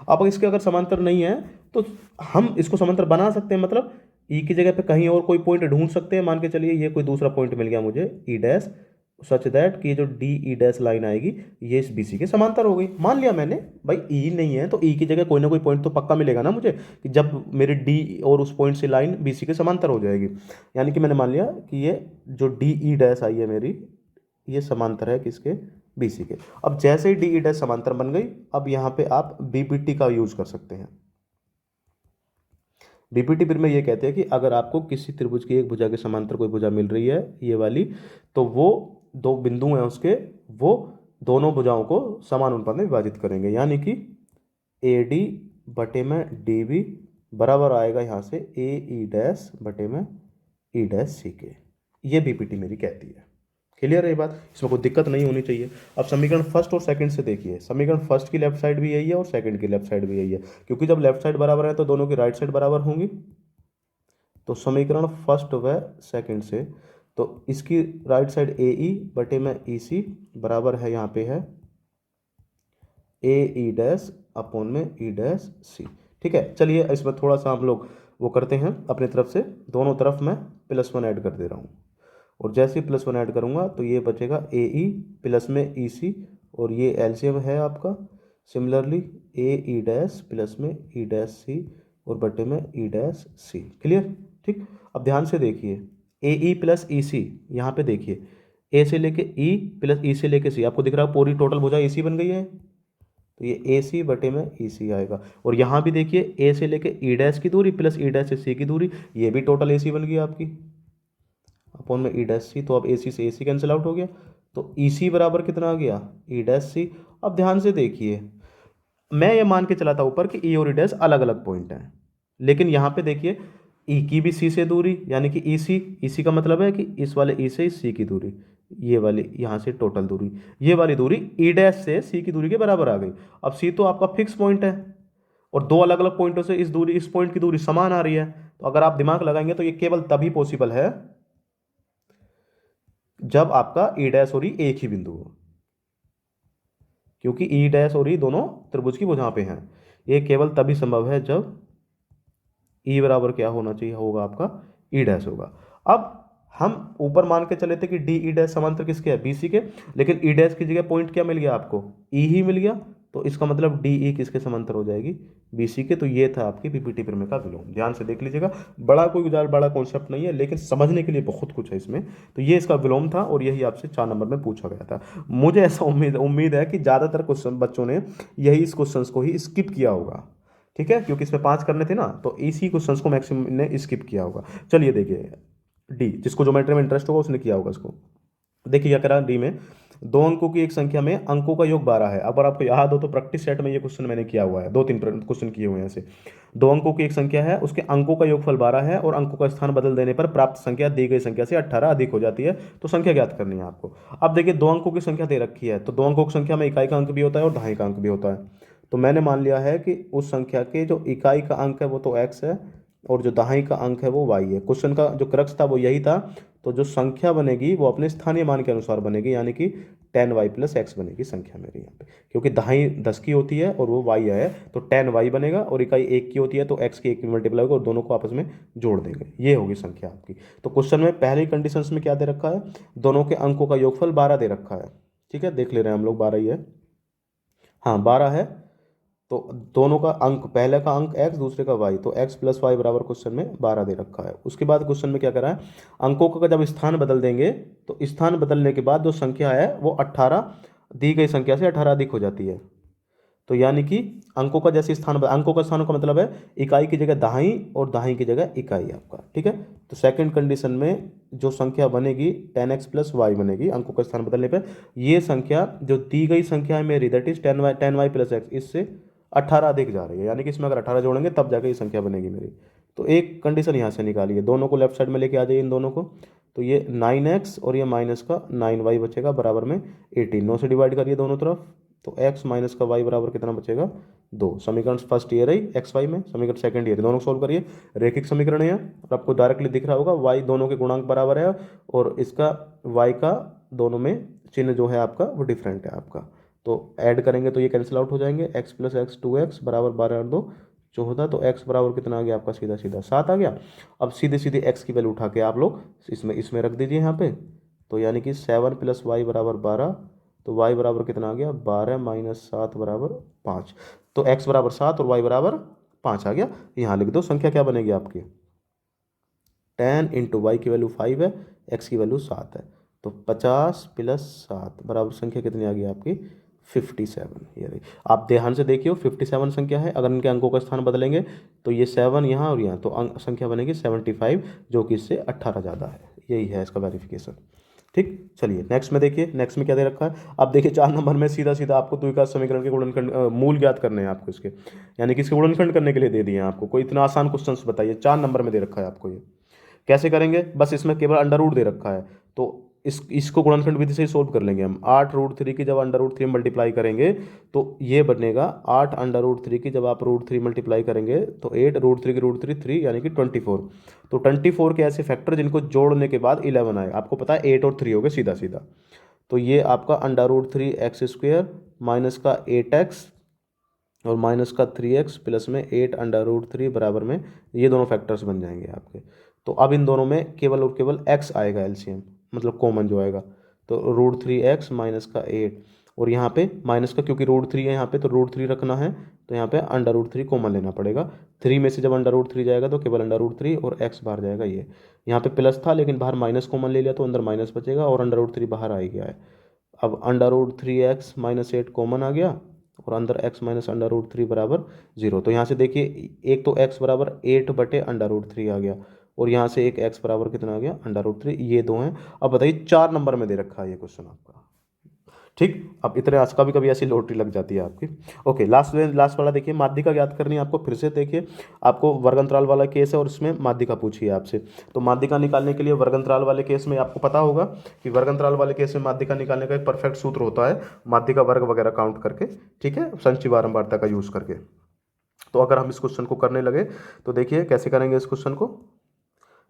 अब इसके अगर समांतर नहीं है तो हम इसको समांतर बना सकते हैं, मतलब ई की जगह पे कहीं और कोई पॉइंट ढूंढ सकते हैं। मान के चलिए ये कोई दूसरा पॉइंट मिल गया मुझे ई डैश, सच दैट कि ये जो डी ई डैश लाइन आएगी ये इस बी सी के समांतर हो गई। मान लिया मैंने, भाई ई नहीं है तो ई की जगह कोई ना कोई पॉइंट तो पक्का मिलेगा ना मुझे, कि जब मेरे डी और उस पॉइंट से लाइन बी सी के समांतर हो जाएगी। यानी कि मैंने मान लिया कि ये जो डी ई डैश आई है मेरी, ये समांतर है किसके, बी सी के। अब जैसे ही डी ई डैश समांतर बन गई, अब यहाँ पे आप बीपीटी का यूज कर सकते हैं। बीपीटी फिर में ये कहते हैं कि अगर आपको किसी त्रिभुज की एक भुजा के समांतर कोई भुजा मिल रही है ये वाली, तो वो दो बिंदु हैं उसके, वो दोनों भुजाओं को समान अनुपात में विभाजित करेंगे, यानी कि ए डी बटे में डी बी बराबर आएगा यहाँ से ए ई डैश बटे में ई डैश सी के। ये बीपीटी मेरी कहती है। क्लियर है ये बात, इसमें कोई दिक्कत नहीं होनी चाहिए। अब समीकरण फर्स्ट और सेकंड से देखिए, समीकरण फर्स्ट की लेफ्ट साइड भी यही है और सेकंड की लेफ्ट साइड भी यही है, क्योंकि जब लेफ्ट साइड बराबर है तो दोनों की राइट साइड बराबर होंगी। तो समीकरण फर्स्ट व सेकंड से, तो इसकी राइट साइड ए ई बटे में ई सी बराबर है, यहाँ पे है ए ई डैश अपॉन में ई डैश सी। ठीक है, चलिए इसमें थोड़ा सा हम लोग वो करते हैं अपनी तरफ से, दोनों तरफ मैं +1 ऐड कर दे रहा हूँ, और जैसे ही +1 ऐड करूँगा तो ये बचेगा ए ई प्लस में ई सी, और ये एलसीएम है आपका। सिमिलरली ए ई डैश प्लस में ई डैश सी और बटे में ई डैश सी। क्लियर, ठीक। अब ध्यान से देखिए, ए ई प्लस ई सी, यहाँ पे देखिए ए से लेके ई प्लस ई से लेके सी, आपको दिख रहा है पूरी टोटल भुजा ए सी बन गई है, तो ये ए सी बटे में ई सी आएगा। और यहाँ भी देखिए ए से लेके ई डैश की दूरी प्लस ई डैश से सी की दूरी, ये भी टोटल ए सी बन गई आपकी अपॉन में ई डैश सी। तो अब ए सी से ए सी कैंसिल आउट हो गया, तो ई सी बराबर कितना आ गया, ई डैश सी। अब ध्यान से देखिए, मैं ये मान के चला था ऊपर कि ई और ई डैश अलग अलग पॉइंट हैं, लेकिन यहाँ पे देखिए ई की भी सी से दूरी, यानी कि ई सी का मतलब है कि इस वाले ई से इस सी की दूरी, ये वाली यहाँ से टोटल दूरी, ये वाली दूरी ई डैश से सी की दूरी के बराबर आ गई। अब सी तो आपका फिक्स पॉइंट है और दो अलग अलग पॉइंटों से इस पॉइंट की दूरी समान आ रही है, तो अगर आप दिमाग लगाएंगे तो ये केवल तभी पॉसिबल है जब आपका ई डैश और ई एक ही बिंदु हो, क्योंकि ई डैश और ई दोनों त्रिभुज की भुजाओं पे हैं। ये केवल तभी संभव है जब ई बराबर क्या होना चाहिए, होगा आपका ई डैश होगा। अब हम ऊपर मान के चले थे कि डी ई डैश समांतर किसके है, बी सी के, लेकिन ई डैश की जगह पॉइंट क्या मिल गया आपको, ई ही मिल गया, तो इसका मतलब डी ई किसके समांतर हो जाएगी, बी सी के। तो ये था आपकी बीपीटी प्रमेय का विलोम। ध्यान से देख लीजिएगा, बड़ा कोई बड़ा कॉन्सेप्ट नहीं है, लेकिन समझने के लिए बहुत कुछ है इसमें। तो ये इसका विलोम था और यही आपसे 4 नंबर में पूछा गया था। मुझे ऐसा उम्मीद है कि ज़्यादातर क्वेश्चन बच्चों ने यही इस क्वेश्चन को ही स्किप किया होगा। ठीक है, क्योंकि इसमें 5 करने थे ना, तो इसी क्वेश्चंस को मैक्सिमम ने स्किप किया होगा। चलिए देखिए, डी, जिसको ज्योमेट्री में इंटरेस्ट होगा उसने किया होगा इसको। देखिए क्या करा डी में, 2 अंकों की एक संख्या में अंकों का योग 12 है। अगर आपको याद हो तो प्रैक्टिस सेट में ये क्वेश्चन मैंने किया हुआ है, 2-3 क्वेश्चन किए हुए हैं ऐसे। 2 अंकों की एक संख्या है, उसके अंकों का योगफल 12 है और अंकों का स्थान बदल देने पर प्राप्त संख्या दी गई संख्या से 18 अधिक हो जाती है, तो संख्या ज्ञात करनी है आपको। अब देखिए 2 अंकों की संख्या दे रखी है, तो 2 अंकों की संख्या में इकाई का अंक भी होता है और दहाई का अंक भी होता है। तो मैंने मान लिया है कि उस संख्या के जो इकाई का अंक है वो तो x है और जो दहाई का अंक है वो y है। क्वेश्चन का जो क्रक्स था वो यही था। तो जो संख्या बनेगी वो अपने स्थानीय मान के अनुसार बनेगी, यानी कि 10y + x बनेगी संख्या मेरी यहाँ पे, क्योंकि दहाई 10 की होती है और वो y है, तो 10y बनेगा, और इकाई 1 की होती है तो x की 1 की मल्टीप्लाई होगा और दोनों को आपस में जोड़ देंगे, ये होगी संख्या आपकी। तो क्वेश्चन में पहली कंडीशंस में क्या दे रखा है, दोनों के अंकों का योगफल 12 दे रखा है। ठीक है, देख ले रहे हैं हम लोग, 12 ही है, हाँ 12 है, तो दोनों का अंक, पहले का अंक x, दूसरे का y, तो x प्लस वाई बराबर क्वेश्चन में 12 दे रखा है। उसके बाद क्वेश्चन में क्या करा है, अंकों का जब स्थान बदल देंगे तो स्थान बदलने के बाद जो संख्या है वो 18 दी गई संख्या से 18 अधिक हो जाती है। तो यानी कि अंकों का जैसे स्थान, अंकों का स्थानों का मतलब है इकाई की जगह दहाई और दहाई की जगह इकाई आपका, ठीक है। तो सेकंड कंडीशन में जो संख्या बनेगी 10x प्लस वाई बनेगी अंकों का स्थान बदलने पे। ये संख्या जो दी गई संख्या है मेरी, that is 10y plus x, इससे 18 अधिक जा रही है, यानी कि इसमें अगर 18 जोड़ेंगे तब जाकर ये संख्या बनेगी मेरी। तो एक कंडीशन यहाँ से निकालिए, दोनों को लेफ्ट साइड में लेके आ जाइए इन दोनों को। तो ये 9x और ये माइनस का 9y बचेगा बराबर में 18, 9 से डिवाइड करिए दोनों तरफ। तो x माइनस का y बराबर कितना बचेगा, 2। समीकरण फर्स्ट ईयर है एक्स वाई में, समीकरण सेकंड ईयर, दोनों को सोल्व करिए। रेखिक समीकरण है और आपको डायरेक्टली दिख रहा होगा y दोनों के गुणांक बराबर है और इसका y का दोनों में चिन्ह जो है आपका वो डिफरेंट है आपका। तो ऐड करेंगे तो ये कैंसिल आउट हो जाएंगे, x प्लस एक्स 2x बराबर 12 और 2 14। तो x बराबर कितना आ गया आपका, सीधा सीधा 7 आ गया। अब सीधे सीधे x की वैल्यू उठा के आप लोग इसमें रख दीजिए यहाँ पे। तो यानी कि 7 प्लस वाई बराबर 12, तो y बराबर कितना आ गया, 12 माइनस 7 बराबर 5। तो x बराबर 7 और y बराबर 5 आ गया। यहाँ लिख दो संख्या क्या बनेगी आपकी, 10 इंटू वाई की वैल्यू 5 है, x की वैल्यू 7 है। तो 50 प्लस 7 बराबर संख्या कितनी आ गई आपकी, 57। ये रही, आप ध्यान से देखिए 57 संख्या है। अगर इनके अंकों का स्थान बदलेंगे तो ये 7 यहाँ और यहाँ, तो अंक संख्या बनेगी 75, जो कि इससे 18 ज़्यादा है। यही है इसका वेरिफिकेशन। ठीक, चलिए नेक्स्ट में देखिए, नेक्स्ट में क्या दे रखा है। अब देखिए 4 नंबर में सीधा सीधा आपको द्विघात समीकरण के गुणनखंड मूल ज्ञात करने हैं आपको इसके, यानी कि इसके गुणनखंड करने के लिए दे दिए हैं आपको। कोई इतना आसान क्वेश्चन बताइए, 4 नंबर में दे रखा है आपको, ये कैसे करेंगे। बस इसमें केवल अंडर रूट दे रखा है, तो इसको गुणनखंड विधि से ही सोल्व कर लेंगे हम। 8√3 की जब अंडर रूट 3 मल्टीप्लाई करेंगे तो ये बनेगा 8 अंडर रूट 3 की जब आप √3 मल्टीप्लाई करेंगे तो 8 √3 की √3 3 यानी कि 24। तो 24 के ऐसे फैक्टर जिनको जोड़ने के बाद 11 आए, आपको पता है 8 और 3 हो गए सीधा सीधा। तो ये आपका अंडर रूट 3 x² माइनस का 8x और माइनस का 3x प्लस में 8 अंडर रूट 3 बराबर में ये दोनों फैक्टर्स बन जाएंगे आपके। तो अब इन दोनों में केवल और केवल x आएगा एलसीएम, मतलब कॉमन जो आएगा। तो √3x माइनस का 8 और यहाँ पे माइनस का, क्योंकि √3 है यहाँ पे तो √3 रखना है, तो यहाँ पे अंडर रूट 3 कॉमन लेना पड़ेगा। 3 में से जब अंडर रूट 3 जाएगा तो केवल अंडर रूट 3 और x बाहर जाएगा। ये यहाँ पे प्लस था लेकिन बाहर माइनस कॉमन ले लिया तो अंदर माइनस बचेगा और अंडर रूट 3 बाहर आ गया है। अब under root 3x minus 8 common आ गया और अंदर x माइनस अंडर रूट 3 बराबर 0। तो यहाँ से देखिए एक तो x बराबर 8/अंडर रूट 3 आ गया और यहाँ से एक x बराबर कितना आ गया, अंडर रूट 3। ये दो हैं। अब बताइए 4 नंबर में दे रखा है ये क्वेश्चन आपका। ठीक, अब इतने आज कभी कभी ऐसी लॉटरी लग जाती है आपकी। ओके, लास्ट वाला देखिए, माध्यिका ज्ञात करनी है आपको। फिर से देखिए, आपको वर्ग अंतराल वाला केस है और इसमें माध्यिका पूछी है आपसे। तो माध्यिका निकालने के लिए वर्ग अंतराल वाले केस में आपको पता होगा कि वर्ग अंतराल वाले केस में माध्यिका निकालने का एक परफेक्ट सूत्र होता है, माध्यिका वर्ग वगैरह काउंट करके, ठीक है, संचयी बारंबारता का यूज करके। तो अगर हम इस क्वेश्चन को करने लगे तो देखिए कैसे करेंगे इस क्वेश्चन को।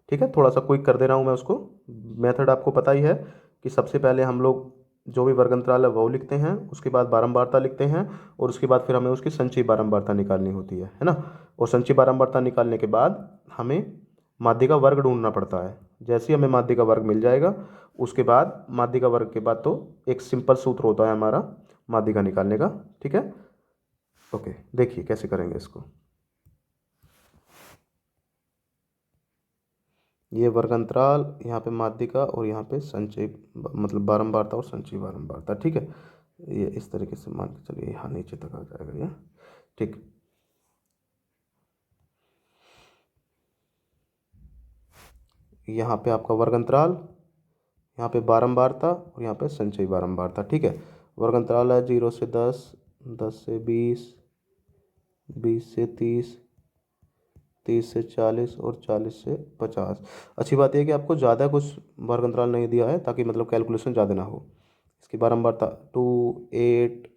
ठीक है, थोड़ा सा क्विक कर दे रहा हूँ मैं उसको। मेथड आपको पता ही है कि सबसे पहले हम लोग जो भी वर्ग अंतराल है वो लिखते हैं, उसके बाद बारंबारता लिखते हैं और उसके बाद फिर हमें उसकी संचयी बारंबारता निकालनी होती है ना। और संचयी बारंबारता निकालने के बाद हमें माध्यिका वर्ग ढूंढना पड़ता है। जैसे ही हमें माध्यिका वर्ग मिल जाएगा उसके बाद माध्यिका वर्ग के बाद तो एक सिंपल सूत्र होता है हमारा माध्यिका निकालने का। ठीक है, ओके, देखिए कैसे करेंगे इसको। ये वर्ग अंतराल, यहाँ पे माध्यिका और यहाँ पे संचयी मतलब बारंबारता और संचयी बारंबारता। ठीक है, ये इस तरीके से मान के चलिए यहाँ नीचे तक आ जाएगा ये। ठीक, यहाँ पे आपका वर्ग अंतराल, यहाँ पे बारंबारता और यहाँ पे संचयी बारंबारता। ठीक है, वर्ग अंतराल है 0 से 10, 10 से 20, 20 से 30, 30 से 40 और 40 से 50। अच्छी बात यह है कि आपको ज़्यादा कुछ वर्ग अंतराल नहीं दिया है ताकि मतलब कैलकुलेशन ज़्यादा ना हो। इसकी बारंबारता 2, 8,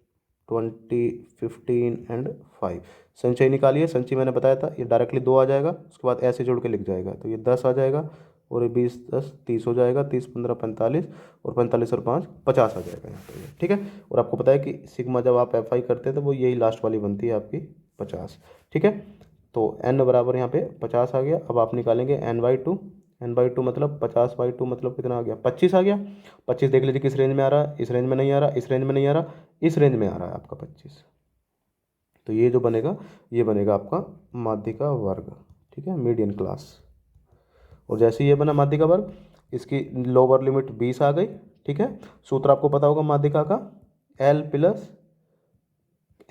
20, 15 एंड 5। संचय निकालिए, संचय मैंने बताया था ये डायरेक्टली 2 आ जाएगा, उसके बाद ऐसे जोड़ के लिख जाएगा तो ये 10 आ जाएगा और ये 20 10 30 हो जाएगा, 30 15 45 और 45 और 5 50 आ जाएगा यहाँ पे। ठीक है, और आपको पता है कि सिग्मा जब आप FI करते हैं तो वो यही लास्ट वाली बनती है आपकी 50। ठीक है, तो n बराबर यहाँ पे 50 आ गया। अब आप निकालेंगे n/2, n/2 मतलब 50/2 मतलब कितना आ गया, 25 आ गया। 25 देख लीजिए किस रेंज में आ रहा है, इस रेंज में नहीं आ रहा, इस रेंज में नहीं आ रहा, इस रेंज में आ रहा है आपका 25। तो ये जो बनेगा ये बनेगा आपका माध्यिका वर्ग, ठीक है, मीडियन क्लास। और जैसे ये बना माध्यिका वर्ग, इसकी लोअर लिमिट 20 आ गई, ठीक है। सूत्र आपको पता होगा माध्यिका का, L प्लस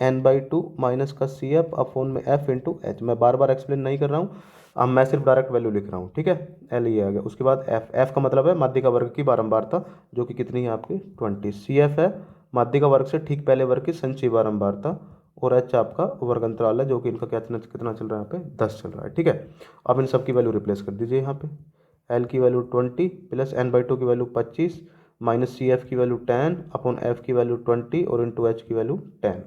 n/2 माइनस का सी एफ अपॉन में f इंटू एच। मैं बार बार एक्सप्लेन नहीं कर रहा हूँ, अब मैं सिर्फ डायरेक्ट वैल्यू लिख रहा हूँ, ठीक है। L ये आ गया, उसके बाद f का मतलब है माध्यिका वर्ग की बारंबारता, जो कि कितनी है आपकी 20। CF है माध्यिका वर्ग से ठीक पहले वर्ग की संचयी बारंबारता, और h आपका वर्ग अंतराल है, जो कि इनका कितना कितना चल रहा है यहाँ पे 10 चल रहा है, ठीक है। अब इन सब की वैल्यू रिप्लेस कर दीजिए यहाँ पे, L की वैल्यू 20 प्लस n/2 की वैल्यू 25 माइनस CF की वैल्यू 10 अपॉन f की वैल्यू 20 और इंटू h की वैल्यू 10।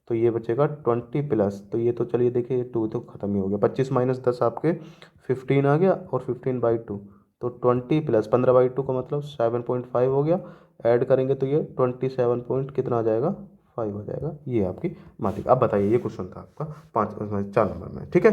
तो ये बचेगा 20 प्लस, तो ये तो चलिए देखिए 2 तो खत्म ही हो गया, 25 माइनस 10 आपके 15 आ गया, और 15/2 तो 20 प्लस 15/2 का मतलब 7.5 हो गया। ऐड करेंगे तो ये 27 पॉइंट कितना आ जाएगा 5 हो जाएगा। ये आपकी माध्यिका। अब बताइए, ये क्वेश्चन था आपका 4 नंबर में, ठीक है।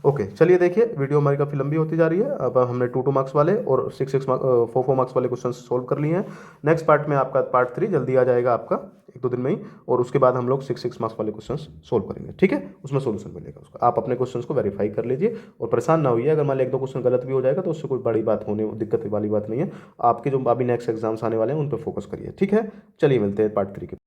ओके, चलिए देखिए, वीडियो हमारी काफ़ी लंबी होती जा रही है। अब हमने 2 मार्क्स वाले और 4 मार्क्स वाले क्वेश्चन सोल्व कर लिए हैं। नेक्स्ट पार्ट में आपका पार्ट 3 जल्दी आ जाएगा आपका 1-2 दिन में ही, और उसके बाद हम लोग 6 मार्क्स वाले क्वेश्चन सोल्व करेंगे, ठीक है। उसमें सोल्यूशन मिलेगा उसका, आप अपने क्वेश्चन को वेरीफाई कर लीजिए और परेशान ना होइए। अगर मान लिया 1-2 क्वेश्चन गलत भी हो जाएगा तो उससे कोई बड़ी बात होने दिक्कत वाली बात नहीं है। आपके जो अभी नेक्स्ट एग्जाम्स आने वाले हैं उन पर फोकस करिए, ठीक है। चलिए मिलते हैं पार्ट 3 के।